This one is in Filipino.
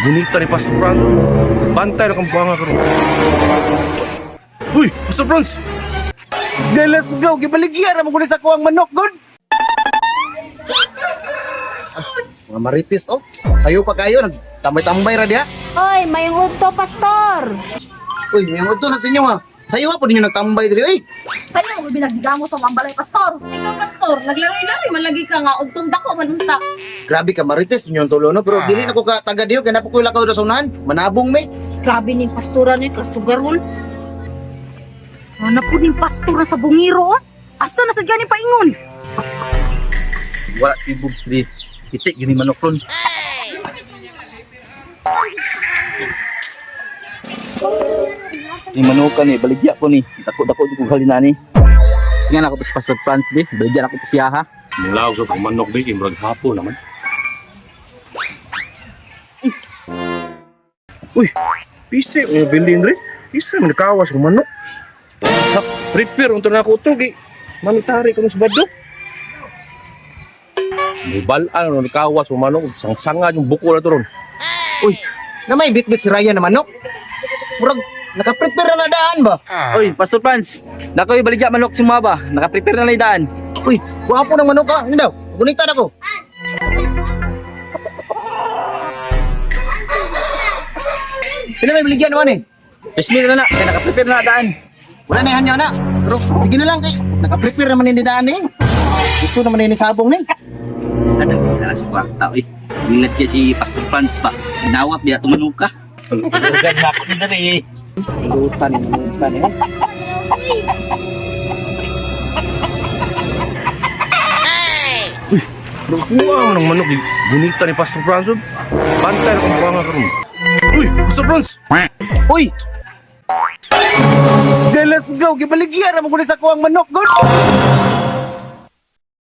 Gunita ni Pastor Franz. Bantay na kang buhanga karon. Uy, Pastor Franz! Okay, let's go. Gibaligyan mo kunin sa kuwang manok, god. Mga marites, oh. Sayo pa kayo, nagtambay-tambay ra diha. Oy, may udto, pastor. Uy, may uto sa sinyo ha. Sayo ha po ninyo nagtambay diri, oy. Sa'yo, mo binagdamo sa mambalay, pastor. Ikaw, pastor, naglari-lari, malagi ka nga, ugtong dako, manunta. Grabe ka marites ninyo ang tulo, no? Pero dili na ko ka taga diyo, kaya na po ko lakaw sa unahan. Manabong me. Grabe ni pastora ni kasugarol. Ano po ni pastor sa bungiro, oh? Asa na sa gani paingon? Wala si Bugs di. Itik gini manok ron. Ni manukan ni baligya ko ni. Dako-dako di ko halina ni. Singan ako to sa Pastor Franz bi. Baligyan ako to siya ha. Mulaw sa manok ba, imrag hapon naman. Uy, pise yung bilin rin. Pise man nakawas ko manok. Prepare untuk na ako to gi. Mamitari ko sa bado. Mubalan no nakawas ko manok. Sangsanga yung buko na to ron. Uy, na may bit-bit si Ryan na manok. Murag, nakaprepare na daan ba? Oy, Pastor Franz, nakoy baligya manok si mga ba? Naka-prepare na lang daan. Uy, wapo ng manok ha. Ano daw? Gunita na ko. Pila may baligyan naman eh. Bismillah na na, kaya naka-prepare na daan. Wala na yan na. Pero sige na lang kay. Nakaprepare naman yung daan eh. Gusto naman yung sabong eh. Ano, nila si kwarta, oy. Ingat kaya si Pastor Franz ba? Inawat biya tumanong ka. Organ na ako nila eh. Lutan eh. Nakuha mo ng manok. Gunita ni Pastor Franz. Bantay na kang buhanga karon. Uy, Pastor Franz! Uy! Okay, let's go. Gibaligyan mo kunin sa kuwang manok, god.